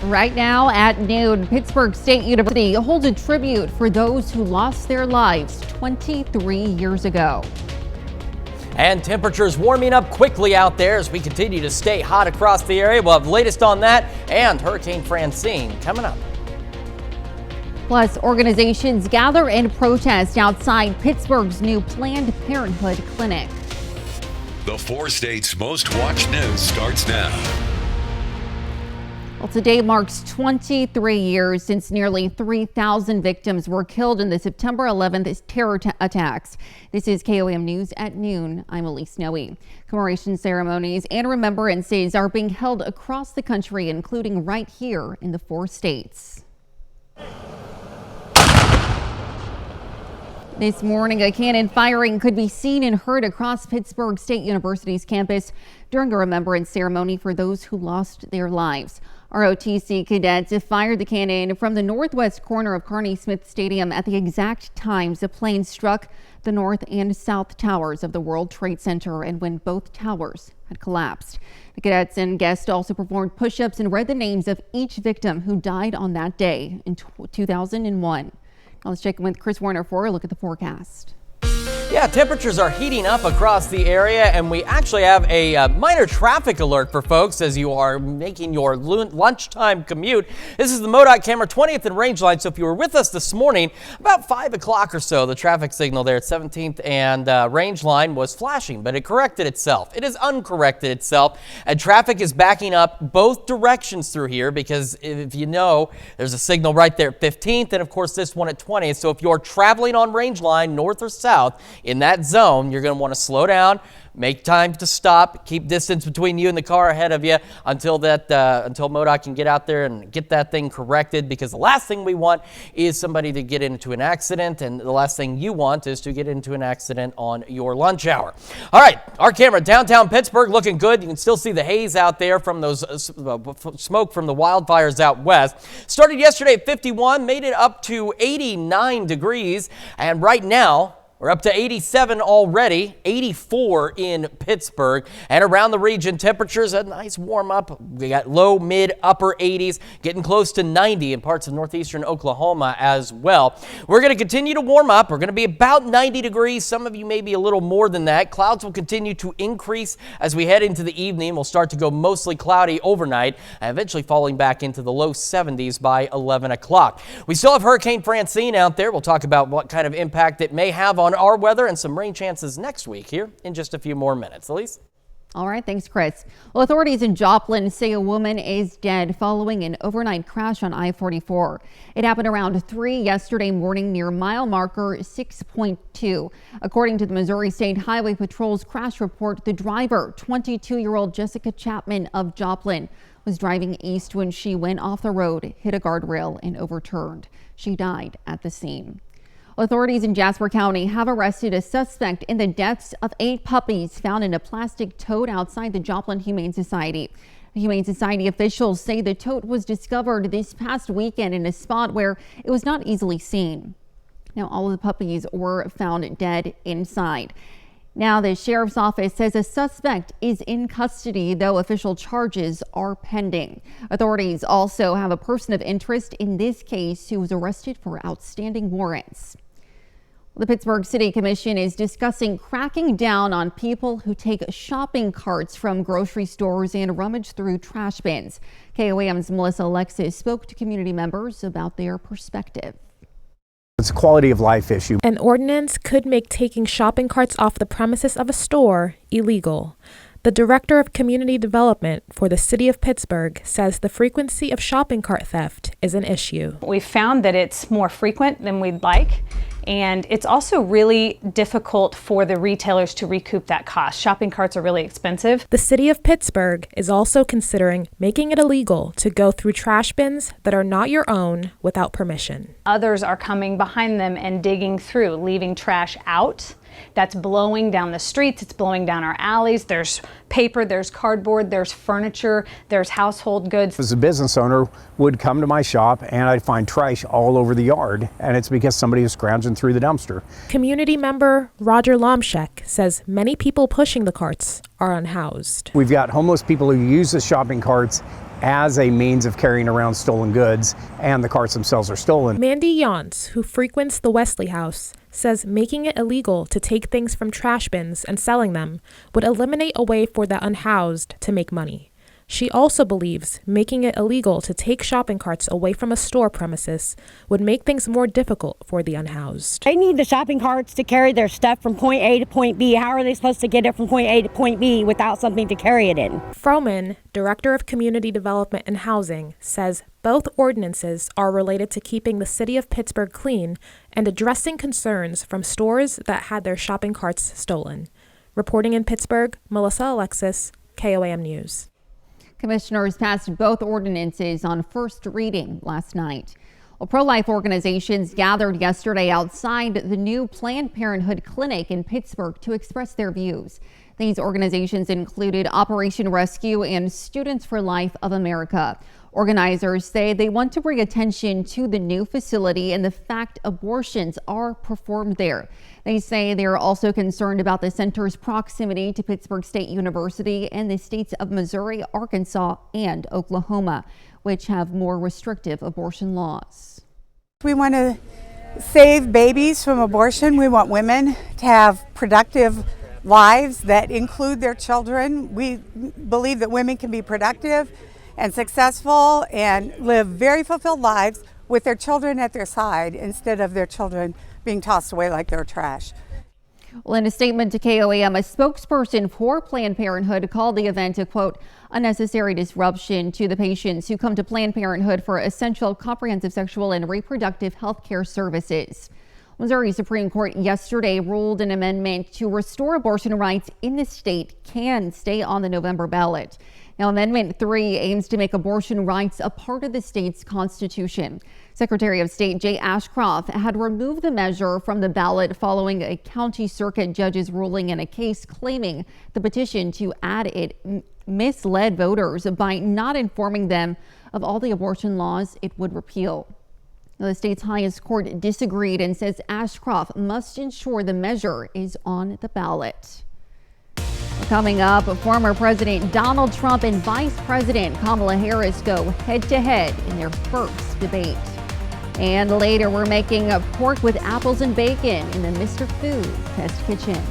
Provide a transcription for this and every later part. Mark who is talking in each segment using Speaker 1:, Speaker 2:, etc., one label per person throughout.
Speaker 1: Right now at noon, Pittsburg State University holds a tribute for those who lost their lives 23 years ago.
Speaker 2: And temperatures warming up quickly out there as we continue to stay hot across the area. We'll have the latest on that and Hurricane Francine coming up.
Speaker 1: Plus, organizations gather and protest outside Pittsburgh's new Planned Parenthood clinic.
Speaker 3: The 4 states' most watched news starts now.
Speaker 1: Well, today marks 23 years since nearly 3,000 victims were killed in the September 11th terror attacks. This is KOAM News at noon. I'm Elise Noe. Commemoration ceremonies and remembrances are being held across the country, including right here in the 4 states. This morning, a cannon firing could be seen and heard across Pittsburg State University's campus during a remembrance ceremony for those who lost their lives. ROTC cadets fired the cannon from the northwest corner of Carney Smith Stadium at the exact times the plane struck the north and south towers of the World Trade Center and when both towers had collapsed. The cadets and guests also performed push-ups and read the names of each victim who died on that day in 2001. Now let's check in with Chris Warner for a look at the forecast.
Speaker 2: Yeah, temperatures are heating up across the area, and we actually have a minor traffic alert for folks as you are making your lunchtime commute. This is the MoDOT camera 20th and Rangeline. So if you were with us this morning, about 5 o'clock or so, the traffic signal there at 17th and Rangeline was flashing, but it corrected itself. It has uncorrected itself, and traffic is backing up both directions through here because if you know, there's a signal right there at 15th and of course this one at 20th. So if you're traveling on Rangeline north or south, in that zone, you're going to want to slow down, make time to stop, keep distance between you and the car ahead of you until MoDOT can get out there and get that thing corrected, because the last thing we want is somebody to get into an accident, and the last thing you want is to get into an accident on your lunch hour. All right, our camera downtown Pittsburgh looking good. You can still see the haze out there from those smoke from the wildfires out west. Started yesterday at 51, made it up to 89 degrees, and right now we're up to 87 already, 84 in Pittsburgh. And around the region, temperatures a nice warm up. We got low, mid, upper 80s, getting close to 90 in parts of northeastern Oklahoma as well. We're going to continue to warm up. We're going to be about 90 degrees. Some of you may be a little more than that. Clouds will continue to increase as we head into the evening. We'll start to go mostly cloudy overnight, and eventually falling back into the low 70s by 11 o'clock. We still have Hurricane Francine out there. We'll talk about what kind of impact it may have on our weather and some rain chances next week here in just a few more minutes. Elise?
Speaker 1: All right, thanks, Chris. Well, authorities in Joplin say a woman is dead following an overnight crash on I-44. It happened around 3 yesterday morning near mile marker 6.2. According to the Missouri State Highway Patrol's crash report, the driver, 22-year-old Jessica Chapman of Joplin, was driving east when she went off the road, hit a guardrail, and overturned. She died at the scene. Authorities in Jasper County have arrested a suspect in the deaths of 8 puppies found in a plastic tote outside the Joplin Humane Society. The Humane Society officials say the tote was discovered this past weekend in a spot where it was not easily seen. Now, all of the puppies were found dead inside. Now, the sheriff's office says a suspect is in custody, though official charges are pending. Authorities also have a person of interest in this case who was arrested for outstanding warrants. The Pittsburgh City Commission is discussing cracking down on people who take shopping carts from grocery stores and rummage through trash bins. KOAM's Melissa Alexis spoke to community members about their perspective.
Speaker 4: It's a quality of life issue.
Speaker 5: An ordinance could make taking shopping carts off the premises of a store illegal. The director of community development for the city of Pittsburgh says the frequency of shopping cart theft is an issue.
Speaker 6: We've found that it's more frequent than we'd like, and it's also really difficult for the retailers to recoup that cost. Shopping carts are really expensive.
Speaker 5: The city of Pittsburgh is also considering making it illegal to go through trash bins that are not your own without permission.
Speaker 6: Others are coming behind them and digging through, leaving trash out. That's blowing down the streets, it's blowing down our alleys. There's paper, there's cardboard, there's furniture, there's household goods.
Speaker 4: As a business owner, would come to my shop and I'd find trash all over the yard, and it's because somebody is scrounging through the dumpster.
Speaker 5: Community member Roger Lomshek says many people pushing the carts are unhoused.
Speaker 4: We've got homeless people who use the shopping carts as a means of carrying around stolen goods, and the carts themselves are stolen.
Speaker 5: Mandy Yance, who frequents the Wesley House, says making it illegal to take things from trash bins and selling them would eliminate a way for the unhoused to make money. She also believes making it illegal to take shopping carts away from a store premises would make things more difficult for the unhoused.
Speaker 7: They need the shopping carts to carry their stuff from point A to point B. How are they supposed to get it from point A to point B without something to carry it in?
Speaker 5: Froman, Director of Community Development and Housing, says both ordinances are related to keeping the city of Pittsburgh clean and addressing concerns from stores that had their shopping carts stolen. Reporting in Pittsburgh, Melissa Alexis, KOAM News.
Speaker 1: Commissioners passed both ordinances on first reading last night. Well, pro-life organizations gathered yesterday outside the new Planned Parenthood clinic in Pittsburgh to express their views. These organizations included Operation Rescue and Students for Life of America. Organizers say they want to bring attention to the new facility and the fact abortions are performed there. They say they are also concerned about the center's proximity to Pittsburgh State University and the states of Missouri, Arkansas, and Oklahoma, which have more restrictive abortion laws.
Speaker 8: We want to save babies from abortion. We want women to have productive lives that include their children. We believe that women can be productive and successful and live very fulfilled lives with their children at their side instead of their children being tossed away like they're trash.
Speaker 1: Well, in a statement to KOAM, a spokesperson for Planned Parenthood called the event a, quote, unnecessary disruption to the patients who come to Planned Parenthood for essential comprehensive sexual and reproductive health care services. Missouri Supreme Court yesterday ruled an amendment to restore abortion rights in the state can stay on the November ballot. Now, Amendment 3 aims to make abortion rights a part of the state's constitution. Secretary of State Jay Ashcroft had removed the measure from the ballot following a county circuit judge's ruling in a case claiming the petition to add it misled voters by not informing them of all the abortion laws it would repeal. Now, the state's highest court disagreed and says Ashcroft must ensure the measure is on the ballot. Coming up, former President Donald Trump and Vice President Kamala Harris go head-to-head in their first debate. And later, we're making a pork with apples and bacon in the Mr. Food Test Kitchen.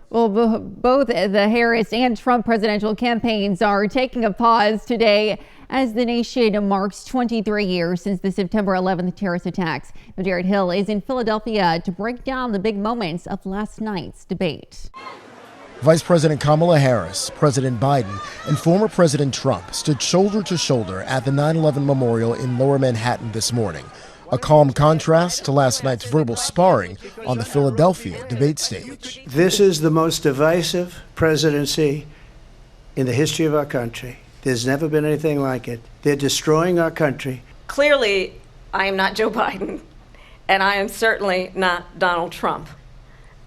Speaker 1: Well, both the Harris and Trump presidential campaigns are taking a pause today as the nation marks 23 years since the September 11th terrorist attacks. Jared Hill is in Philadelphia to break down the big moments of last night's debate.
Speaker 9: Vice President Kamala Harris, President Biden, and former President Trump stood shoulder to shoulder at the 9/11 memorial in Lower Manhattan this morning, a calm contrast to last night's verbal sparring on the Philadelphia debate stage.
Speaker 10: This is the most divisive presidency in the history of our country. There's never been anything like it. They're destroying our country.
Speaker 11: Clearly, I am not Joe Biden, and I am certainly not Donald Trump.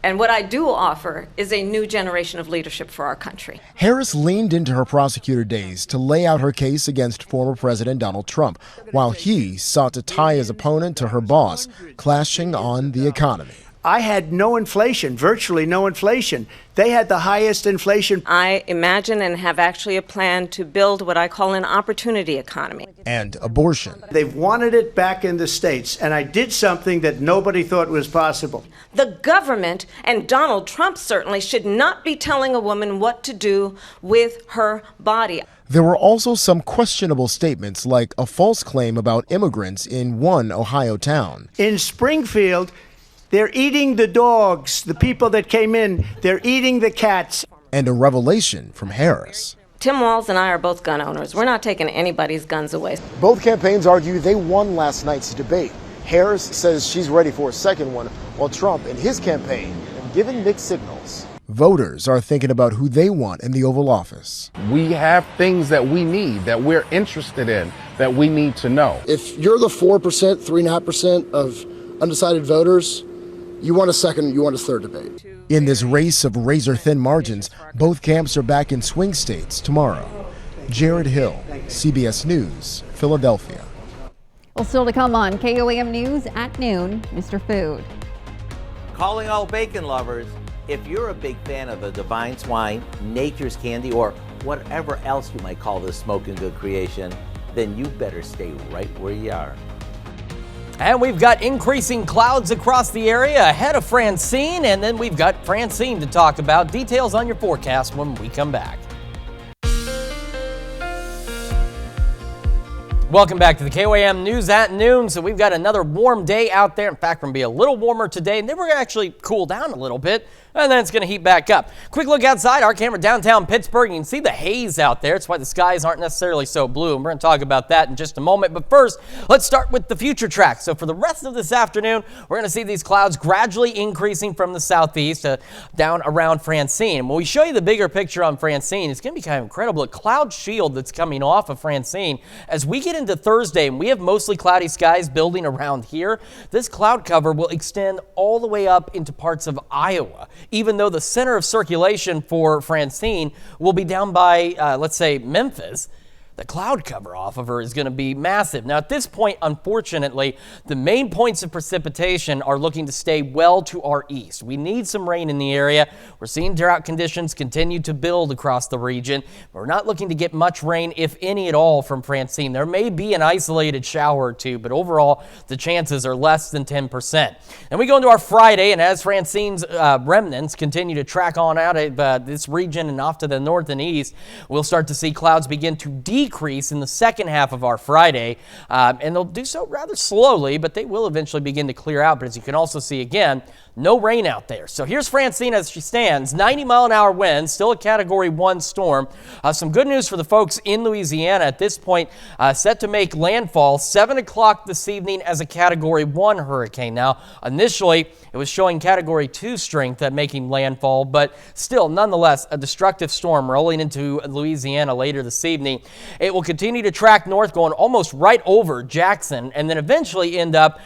Speaker 11: And what I do offer is a new generation of leadership for our country.
Speaker 9: Harris leaned into her prosecutor days to lay out her case against former President Donald Trump, while he sought to tie his opponent to her boss, clashing on the economy.
Speaker 10: I had no inflation, virtually no inflation. They had the highest inflation.
Speaker 11: I imagine and have actually a plan to build what I call an opportunity economy.
Speaker 9: And abortion.
Speaker 10: They've wanted it back in the states, and I did something that nobody thought was possible.
Speaker 11: The government, and Donald Trump certainly, should not be telling a woman what to do with her body.
Speaker 9: There were also some questionable statements, like a false claim about immigrants in one Ohio town.
Speaker 10: In Springfield, they're eating the dogs, the people that came in. They're eating the cats.
Speaker 9: And a revelation from Harris.
Speaker 11: Tim Walz and I are both gun owners. We're not taking anybody's guns away.
Speaker 9: Both campaigns argue they won last night's debate. Harris says she's ready for a second one, while Trump and his campaign have given mixed signals. Voters are thinking about who they want in the Oval Office.
Speaker 12: We have things that we need, that we're interested in, that we need to know.
Speaker 13: If you're the 4%, 3.5% of undecided voters, you want a second, you want a third debate.
Speaker 9: In this race of razor-thin margins, both camps are back in swing states tomorrow. Jared Hill, CBS News, Philadelphia.
Speaker 1: Well, still to come on KOAM News at noon, Mr. Food.
Speaker 14: Calling all bacon lovers, if you're a big fan of the Divine Swine, Nature's Candy, or
Speaker 15: whatever else you might call this smoking good creation, then you better stay right where you are.
Speaker 2: And we've got increasing clouds across the area ahead of Francine, and then we've got Francine to talk about. Details on your forecast when we come back. Welcome back to the KOAM News at Noon. So we've got another warm day out there. In fact, we're going to be a little warmer today, and then we're going to actually cool down a little bit, and then it's going to heat back up. Quick look outside, our camera downtown Pittsburgh. You can see the haze out there. It's why the skies aren't necessarily so blue, and we're going to talk about that in just a moment. But first, let's start with the future track. So for the rest of this afternoon, we're going to see these clouds gradually increasing from the southeast down around Francine. And when we show you the bigger picture on Francine, it's going to be kind of incredible. A cloud shield that's coming off of Francine. As we get into Thursday, and we have mostly cloudy skies building around here, this cloud cover will extend all the way up into parts of Iowa, even though the center of circulation for Francine will be down by, let's say, Memphis. The cloud cover off of her is going to be massive. Now, at this point, unfortunately, the main points of precipitation are looking to stay well to our east. We need some rain in the area. We're seeing drought conditions continue to build across the region. We're not looking to get much rain, if any at all, from Francine. There may be an isolated shower or two, but overall, the chances are less than 10%. And we go into our Friday, and as Francine's remnants continue to track on out of this region and off to the north and east, we'll start to see clouds begin to decrease in the second half of our Friday, and they'll do so rather slowly, but they will eventually begin to clear out. But as you can also see, again, no rain out there. So here's Francine as she stands. 90-mile-an-hour winds, still a Category 1 storm. Some good news for the folks in Louisiana at this point, set to make landfall 7 o'clock this evening as a Category 1 hurricane. Now, initially, it was showing Category 2 strength at making landfall, but still, nonetheless, a destructive storm rolling into Louisiana later this evening. It will continue to track north, going almost right over Jackson, and then eventually end up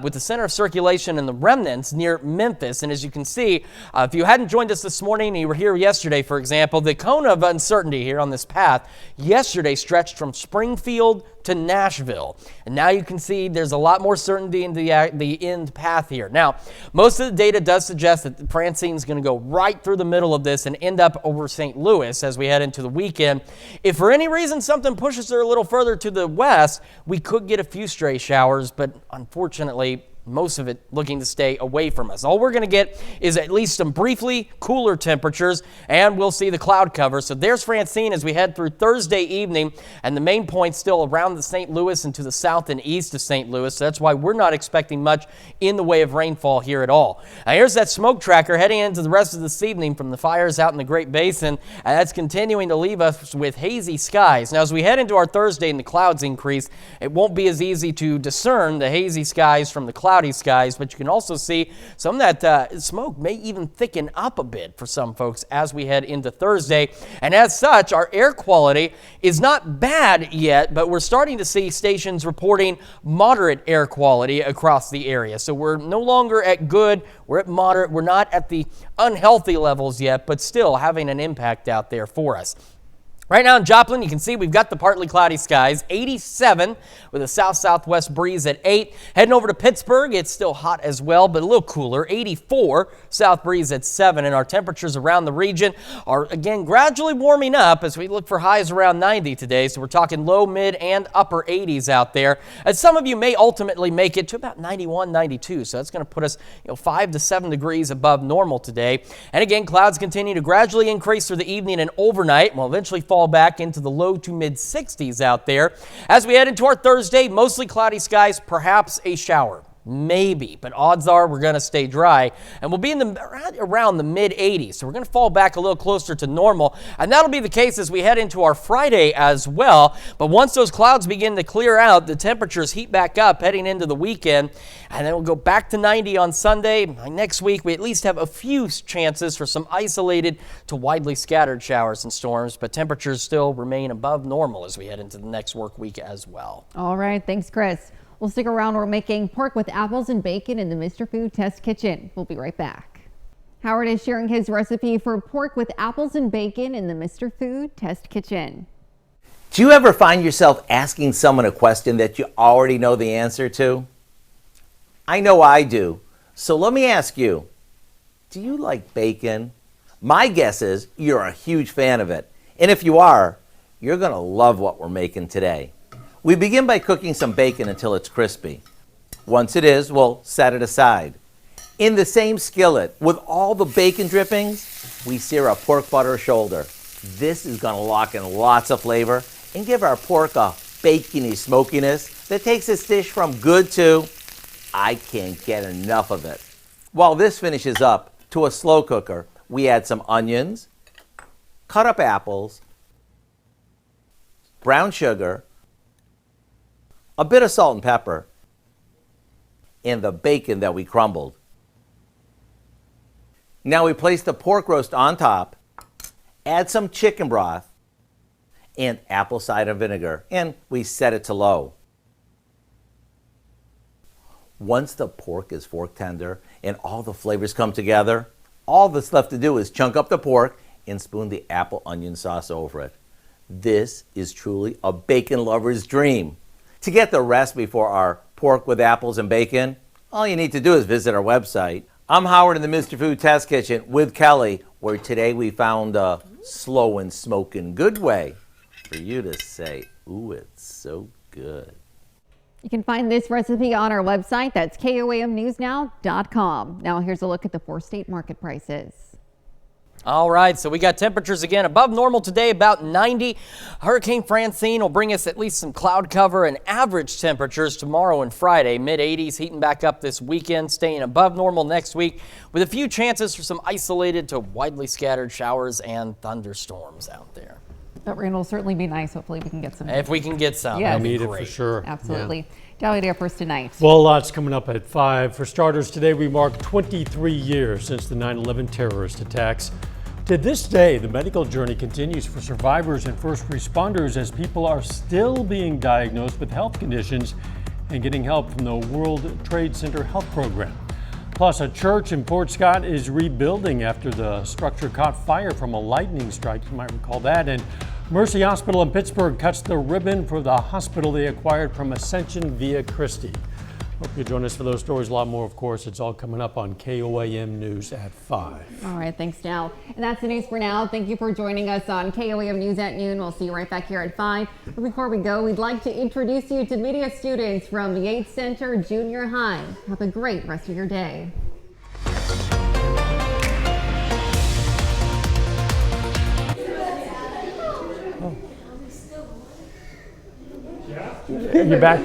Speaker 2: with the center of circulation and the remnants near Memphis. And as you can see, if you hadn't joined us this morning and you were here yesterday, for example, the cone of uncertainty here on this path yesterday stretched from Springfield to Nashville. And now you can see there's a lot more certainty in the end path here. Now, most of the data does suggest that Francine is going to go right through the middle of this and end up over St. Louis as we head into the weekend. If for any reason something pushes her a little further to the west, we could get a few stray showers, but unfortunately, most of it looking to stay away from us. All we're going to get is at least some briefly cooler temperatures, and we'll see the cloud cover. So there's Francine as we head through Thursday evening, and the main point still around the St. Louis and to the south and east of St. Louis. So that's why we're not expecting much in the way of rainfall here at all. Now here's that smoke tracker heading into the rest of this evening from the fires out in the Great Basin, and that's continuing to leave us with hazy skies. Now as we head into our Thursday and the clouds increase, it won't be as easy to discern the hazy skies from the cloudy skies, but you can also see some of that smoke may even thicken up a bit for some folks as we head into Thursday. And as such, our air quality is not bad yet, but we're starting to see stations reporting moderate air quality across the area. So we're no longer at good, we're at moderate. We're not at the unhealthy levels yet, but still having an impact out there for us. Right now in Joplin, you can see we've got the partly cloudy skies, 87 with a south-southwest breeze at 8. Heading over to Pittsburgh, it's still hot as well, but a little cooler, 84, south breeze at 7. And our temperatures around the region are, again, gradually warming up as we look for highs around 90 today. So we're talking low, mid, and upper 80s out there. As some of you may ultimately make it to about 91, 92. So that's going to put us 5 to 7 degrees above normal today. And again, clouds continue to gradually increase through the evening and overnight. We'll eventually fall back into the low to mid 60s out there. As we head into our Thursday, mostly cloudy skies, perhaps a shower. Maybe, but odds are we're going to stay dry, and we'll be in around the mid 80s. So we're going to fall back a little closer to normal, and that'll be the case as we head into our Friday as well. But once those clouds begin to clear out, the temperatures heat back up heading into the weekend, and then we'll go back to 90 on Sunday. Next week, we at least have a few chances for some isolated to widely scattered showers and storms, but temperatures still remain above normal as we head into the next work week as well.
Speaker 1: All right, thanks, Chris. We'll stick around. We're making pork with apples and bacon in the Mr. Food Test Kitchen. We'll be right back. Howard is sharing his recipe for pork with apples and bacon in the Mr. Food Test Kitchen.
Speaker 15: Do you ever find yourself asking someone a question that you already know the answer to? I know I do. So let me ask you, do you like bacon? My guess is you're a huge fan of it. And if you are, you're going to love what we're making today. We begin by cooking some bacon until it's crispy. Once it is, we'll set it aside. In the same skillet, with all the bacon drippings, we sear a pork butter shoulder. This is going to lock in lots of flavor and give our pork a bacony smokiness that takes this dish from good to I can't get enough of it. While this finishes up, to a slow cooker, we add some onions, cut up apples, brown sugar, a bit of salt and pepper, and the bacon that we crumbled. Now we place the pork roast on top, add some chicken broth, and apple cider vinegar, and we set it to low. Once the pork is fork tender and all the flavors come together, all that's left to do is chunk up the pork and spoon the apple onion sauce over it. This is truly a bacon lover's dream. To get the recipe for our pork with apples and bacon, all you need to do is visit our website. I'm Howard in the Mr. Food Test Kitchen with Kelly, where today we found a slow and smoking good way for you to say, ooh, it's so good.
Speaker 1: You can find this recipe on our website. That's KOAMnewsnow.com. Now here's a look at the 4-state market prices.
Speaker 2: All right, so we got temperatures again above normal today, about 90. Hurricane Francine will bring us at least some cloud cover and average temperatures tomorrow and Friday. Mid-80s, heating back up this weekend, staying above normal next week with a few chances for some isolated to widely scattered showers and thunderstorms out there.
Speaker 1: That rain will certainly be nice. Hopefully we can get some.
Speaker 2: If we can get some,
Speaker 1: yes.
Speaker 2: that'd be
Speaker 16: Need it
Speaker 2: great.
Speaker 16: for sure.
Speaker 1: Absolutely.
Speaker 16: Yeah.
Speaker 1: Dally Air first tonight.
Speaker 16: Well, lots coming up at 5. For starters, today we mark 23 years since the 9/11 terrorist attacks. To this day, the medical journey continues for survivors and first responders as people are still being diagnosed with health conditions and getting help from the World Trade Center Health Program. Plus, a church in Port Scott is rebuilding after the structure caught fire from a lightning strike. You might recall that. And Mercy Hospital in Pittsburgh cuts the ribbon for the hospital they acquired from Ascension Via Christi. Hope you join us for those stories. A lot more, of course. It's all coming up on KOAM News at 5.
Speaker 1: All right, thanks, Dal. And that's the news for now. Thank you for joining us on KOAM News at noon. We'll see you right back here at 5. But before we go, we'd like to introduce you to media students from the Yates Center Junior High. Have a great rest of your day.
Speaker 16: You're back.